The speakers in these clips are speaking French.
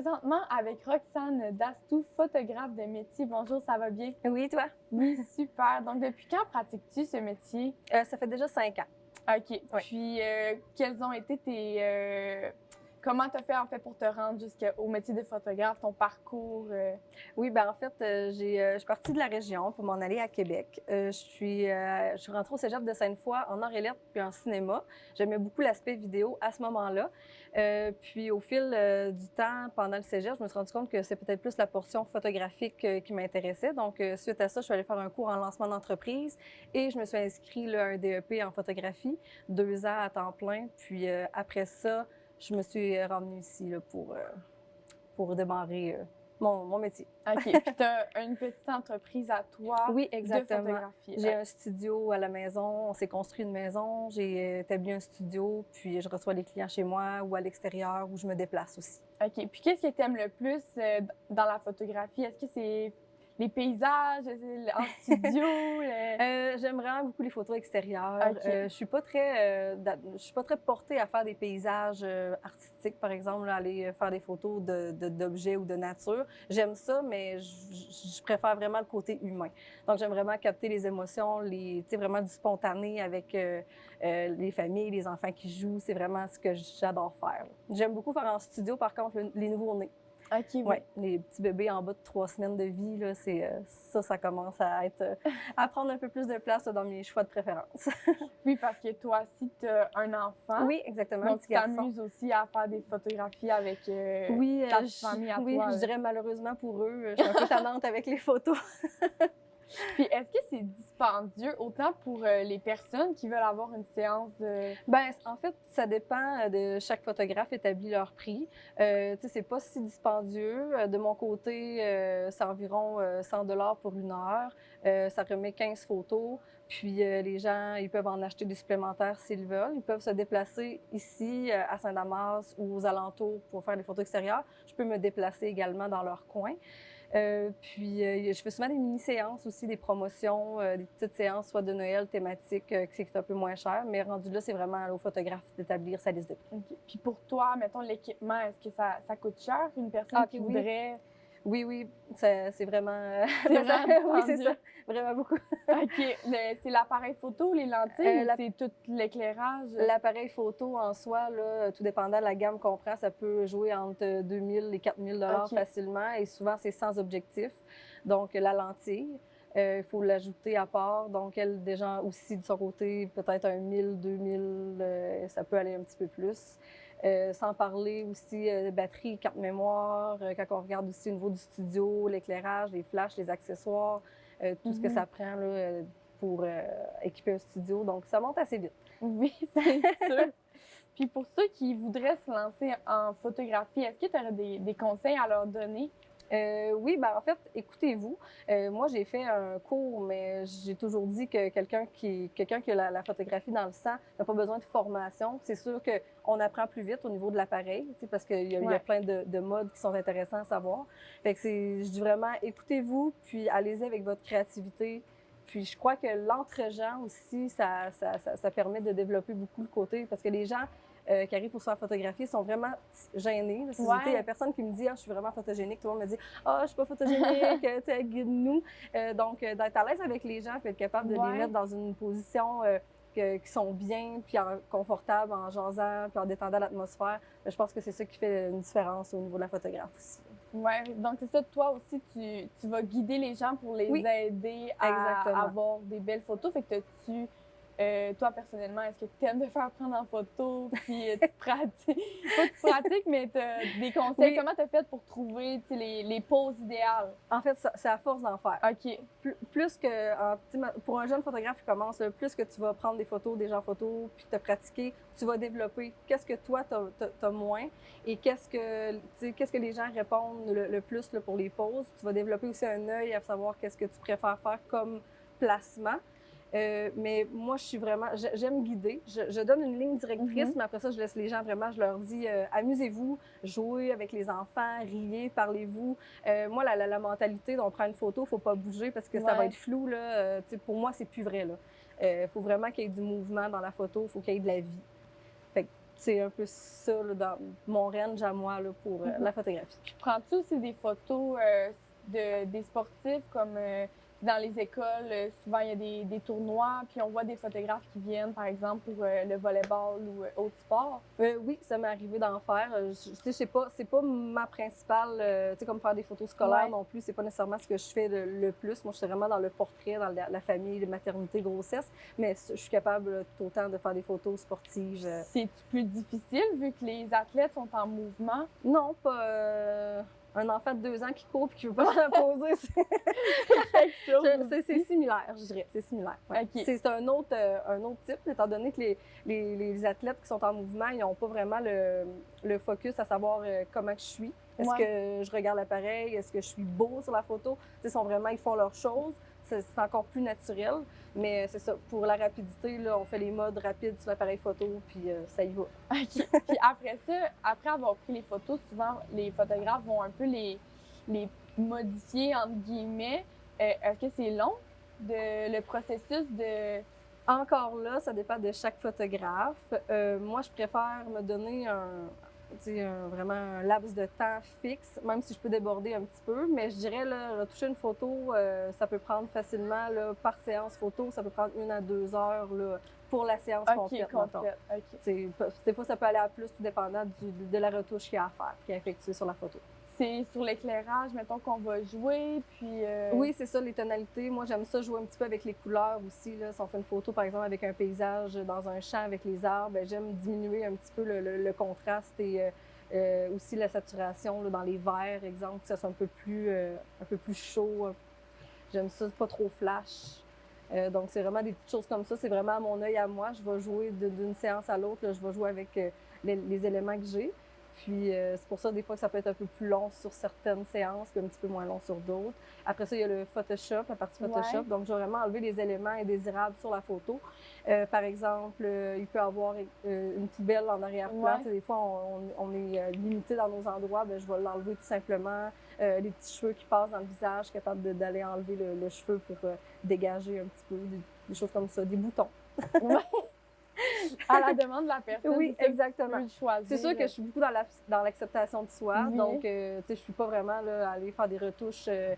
présentement avec Roxane Dastou, photographe de métier. Bonjour, ça va bien? Oui, toi? Oui, super. Donc, depuis quand pratiques-tu ce métier? Ça fait déjà 5 ans. OK. Oui. Puis, quels ont été tes... comment tu as fait, en fait, pour te rendre jusqu'au métier de photographe, ton parcours? Oui, ben en fait, je suis partie de la région pour m'en aller à Québec. Je suis rentrée au cégep de Sainte-Foy en arts et lettres puis en cinéma. J'aimais beaucoup l'aspect vidéo à ce moment-là. Puis au fil du temps, pendant le cégep, je me suis rendu compte que c'est peut-être plus la portion photographique qui m'intéressait. Donc, suite à ça, je suis allée faire un cours en lancement d'entreprise et je me suis inscrite là, à un DEP en photographie, 2 ans à temps plein. Puis après ça, je me suis rendue ici là, pour démarrer mon métier. OK. Puis, tu as une petite entreprise à toi Oui, de exactement. photographie. J'ai un studio à la maison, on s'est construit une maison, j'ai établi un studio, puis je reçois les clients chez moi ou à l'extérieur où je me déplace aussi. OK. Puis, qu'est-ce que tu aimes le plus dans la photographie? Est-ce que c'est les paysages, en studio? J'aime vraiment beaucoup les photos extérieures. OK. Je suis pas très portée à faire des paysages artistiques, par exemple, là, aller faire des photos d'objets ou de nature. J'aime ça, mais je préfère vraiment le côté humain. Donc, j'aime vraiment capter les émotions, tu sais, vraiment du spontané avec les familles, les enfants qui jouent. C'est vraiment ce que j'adore faire. J'aime beaucoup faire en studio, par contre, les nouveaux-nés. OK, oui. Ouais, les petits bébés en bas de 3 semaines de vie, là, ça commence à à prendre un peu plus de place là, dans mes choix de préférence. Oui, parce que toi aussi, tu as un enfant. Oui, exactement, un Donc, petit tu garçon. t'amuses aussi à faire des photographies avec Oui, ta famille à oui, toi. je dirais malheureusement pour eux, je suis un peu tannante avec les photos. Puis, est-ce que c'est dispendieux autant pour les personnes qui veulent avoir une séance de... Ben, en fait, ça dépend de chaque photographe établit leur prix. Tu sais, c'est pas si dispendieux. De mon côté, c'est environ 100 $ pour 1 heure. Ça remet 15 photos. Puis les gens, ils peuvent en acheter des supplémentaires s'ils veulent. Ils peuvent se déplacer ici à Saint-Damas ou aux alentours pour faire des photos extérieures. Je peux me déplacer également dans leur coin. Puis, je fais souvent des mini-séances aussi, des promotions, des petites séances, soit de Noël thématiques, qui c'est un peu moins cher. Mais rendu là, c'est vraiment au photographe d'établir sa liste de prix. OK. Puis pour toi, mettons, l'équipement, est-ce que ça coûte cher? Une personne qui voudrait... Oui, c'est vraiment... C'est vraiment oui, c'est dispendieux. ça, vraiment beaucoup. OK. C'est l'appareil photo, les lentilles, ou c'est tout l'éclairage? L'appareil photo en soi, là, tout dépendant de la gamme qu'on prend, ça peut jouer entre 2 000 et 4 000 $ OK. facilement. Et souvent, c'est sans objectif. Donc, la lentille, il faut l'ajouter à part. Donc, elle, déjà aussi, de son côté, peut-être 1 000, 2 000, ça peut aller un petit peu plus. Sans parler aussi de batterie, carte mémoire, quand on regarde aussi au niveau du studio, l'éclairage, les flashs, les accessoires, tout ce que ça prend là, pour équiper un studio. Donc, ça monte assez vite. Oui, c'est sûr. Puis pour ceux qui voudraient se lancer en photographie, est-ce que tu aurais des conseils à leur donner? Oui, ben en fait, écoutez-vous. Moi, j'ai fait un cours, mais j'ai toujours dit que quelqu'un qui a la photographie dans le sang n'a pas besoin de formation. C'est sûr qu'on apprend plus vite au niveau de l'appareil, tu sais, parce qu'il y a plein de modes qui sont intéressants à savoir. Fait que je dis vraiment, écoutez-vous, puis allez-y avec votre créativité. Puis je crois que l'entre-gens aussi, ça permet de développer beaucoup le côté, parce que les gens qui arrivent pour se faire photographier sont vraiment gênés. Il y a personne qui me dit « Ah, je suis vraiment photogénique ». Tout le monde me dit « Ah, je suis pas photogénique, tu sais, guide-nous ». Donc, d'être à l'aise avec les gens, puis être capable de les mettre dans une position qui sont bien, puis confortables, en jasant, puis en détendant l'atmosphère, je pense que c'est ça qui fait une différence au niveau de la photographe aussi. Oui, donc c'est ça, toi aussi, tu vas guider les gens pour les aider à avoir des belles photos. Fait que toi, personnellement, est-ce que tu aimes te faire prendre en photo, puis tu pratiques, pas tu pratiques, mais tu as des conseils. Oui. Comment tu as fait pour trouver les poses idéales? En fait, c'est à force d'en faire. OK. Plus que, pour un jeune photographe qui commence, plus que tu vas prendre des photos, des gens photos, puis te pratiquer, tu vas développer qu'est-ce que toi, t'as moins et qu'est-ce que les gens répondent le plus là, pour les poses. Tu vas développer aussi un œil à savoir qu'est-ce que tu préfères faire comme placement. Mais moi, j'aime guider. Je donne une ligne directrice, mais après ça, je laisse les gens vraiment, je leur dis amusez-vous, jouez avec les enfants, riez, parlez-vous. Moi, la mentalité d'on prend une photo, faut pas bouger parce que ça va être flou. Là. Pour moi, c'est plus vrai. Il faut vraiment qu'il y ait du mouvement dans la photo, il faut qu'il y ait de la vie. Fait que C'est un peu ça là, dans mon range à moi là, pour la photographie. Prends-tu aussi des photos des sportifs comme dans les écoles? Souvent, il y a des tournois, puis on voit des photographes qui viennent, par exemple, pour le volleyball ou autre sport. Oui, ça m'est arrivé d'en faire. C'est pas ma principale, tu sais, comme faire des photos scolaires non plus, c'est pas nécessairement ce que je fais le plus. Moi, je suis vraiment dans le portrait, dans la famille, la maternité, grossesse, mais je suis capable tout autant de faire des photos sportives. C'est plus difficile vu que les athlètes sont en mouvement? Non, pas... un enfant de 2 ans qui court et qui ne veut pas se poser, c'est similaire, je dirais. C'est similaire. Ouais. Okay. C'est un autre type, étant donné que les athlètes qui sont en mouvement, ils n'ont pas vraiment le focus à savoir comment je suis. Est-ce que je regarde l'appareil? Est-ce que je suis beau sur la photo? Ils font leurs choses. C'est encore plus naturel. Mais c'est ça, pour la rapidité, là, on fait les modes rapides sur l'appareil photo, puis ça y va. OK. Puis après ça, après avoir pris les photos, souvent, les photographes vont un peu les modifier, entre guillemets. Est-ce que c'est long, le processus de... Encore là, ça dépend de chaque photographe. Moi, je préfère me donner vraiment un laps de temps fixe, même si je peux déborder un petit peu. Mais je dirais, là, retoucher une photo, ça peut prendre facilement, là, par séance photo, ça peut prendre 1 à 2 heures là, pour la séance complète. Okay. Des fois, ça peut aller à plus, tout dépendant de la retouche qu'il y a à faire, qui est effectuée sur la photo. C'est sur l'éclairage, mettons, qu'on va jouer, puis... Oui, c'est ça, les tonalités. Moi, j'aime ça jouer un petit peu avec les couleurs aussi. Là. Si on fait une photo, par exemple, avec un paysage dans un champ avec les arbres, j'aime diminuer un petit peu le contraste et aussi la saturation là, dans les verts, exemple, que ça soit un peu plus chaud. J'aime ça, pas trop flash. Donc, c'est vraiment des petites choses comme ça. C'est vraiment à mon œil à moi. Je vais jouer d'une séance à l'autre. Je vais jouer avec les éléments que j'ai. Puis, c'est pour ça, des fois, que ça peut être un peu plus long sur certaines séances, puis un petit peu moins long sur d'autres. Après ça, il y a le Photoshop, la partie Photoshop. Ouais. Donc, je vais vraiment enlever les éléments indésirables sur la photo. Par exemple, il peut y avoir une poubelle en arrière-plan. Ouais. Des fois, on est limité dans nos endroits. Bien, je vais l'enlever tout simplement. Les petits cheveux qui passent dans le visage, capable d'aller enlever le cheveu pour dégager un petit peu, des choses comme ça, des boutons. Ouais. À la demande de la personne. Oui, exactement. C'est sûr que je suis beaucoup dans l'acceptation de soi. Oui. Donc, tu sais, je suis pas vraiment là, à aller faire des retouches. C'est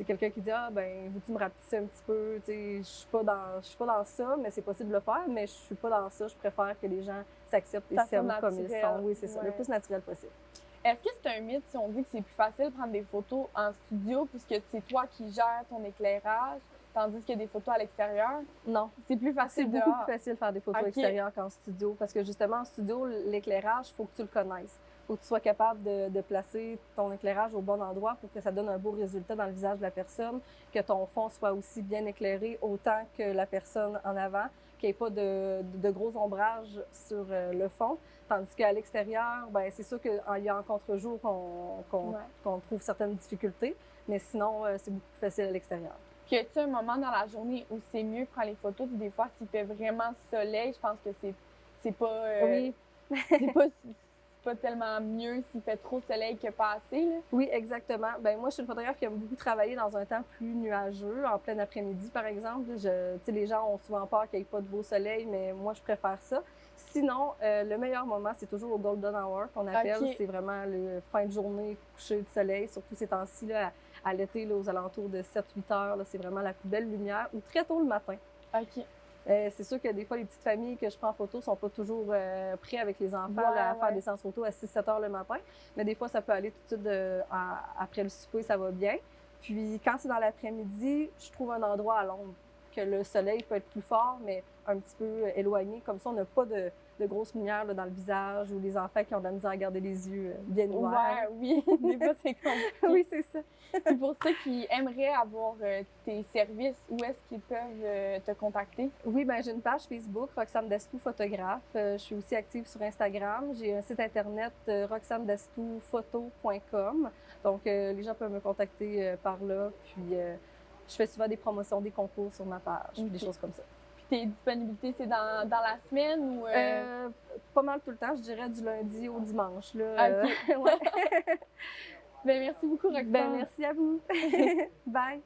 quelqu'un qui dit, ah, ben, veux-tu me rapetisser un petit peu? Tu sais, je suis pas dans ça, mais c'est possible de le faire, mais je suis pas dans ça. Je préfère que les gens s'acceptent et s'aiment comme ils sont. Oui, c'est ça, le plus naturel possible. Est-ce que c'est un mythe si on dit que c'est plus facile de prendre des photos en studio puisque c'est toi qui gères ton éclairage? Tandis qu'il y a des photos à l'extérieur? Non. C'est plus facile C'est beaucoup plus facile de faire des photos extérieures qu'en studio. Parce que justement, en studio, l'éclairage, il faut que tu le connaisses. Il faut que tu sois capable de placer ton éclairage au bon endroit pour que ça donne un beau résultat dans le visage de la personne, que ton fond soit aussi bien éclairé autant que la personne en avant, qu'il n'y ait pas de gros ombrages sur le fond. Tandis qu'à l'extérieur, ben c'est sûr qu'il y a en contre-jour qu'on trouve certaines difficultés, mais sinon, c'est beaucoup plus facile à l'extérieur. Y a-t-il un moment dans la journée où c'est mieux de prendre les photos? Puis des fois, s'il fait vraiment soleil, je pense que c'est pas... oui. c'est pas tellement mieux s'il fait trop soleil que pas assez, là. Oui, exactement. Ben moi, je suis une photographe qui aime beaucoup travailler dans un temps plus nuageux, en plein après-midi, par exemple. Tu sais, les gens ont souvent peur qu'il n'y ait pas de beau soleil, mais moi, je préfère ça. Sinon, le meilleur moment, c'est toujours au golden hour qu'on appelle. Okay. C'est vraiment le fin de journée, coucher de soleil, surtout ces temps-ci, là, à l'été, là, aux alentours de 7-8 heures. C'est vraiment la plus belle lumière, ou très tôt le matin. OK. C'est sûr que des fois, les petites familles que je prends en photo ne sont pas toujours prêts avec les enfants à faire des séances photos à 6-7 heures le matin. Mais des fois, ça peut aller tout de suite après le souper, ça va bien. Puis quand c'est dans l'après-midi, je trouve un endroit à l'ombre, que le soleil peut être plus fort, mais un petit peu éloigné. Comme ça, on n'a pas de grosses lumières là, dans le visage ou les enfants qui ont de la misère à garder les yeux bien ouverts. Oui, des fois, c'est compliqué. Oui, c'est ça. Puis pour ceux qui aimeraient avoir tes services, où est-ce qu'ils peuvent te contacter? Oui, bien, j'ai une page Facebook, Roxane Destou Photographe. Je suis aussi active sur Instagram. J'ai un site internet, roxanedestouphoto.com. Donc, les gens peuvent me contacter par là. Puis, je fais souvent des promotions, des concours sur ma page, des choses comme ça. Tes disponibilités, c'est dans la semaine ou... Pas mal tout le temps, je dirais du lundi au dimanche. Là, OK. Ouais. Ben, merci beaucoup, Roxane. Ben, merci à vous. Bye.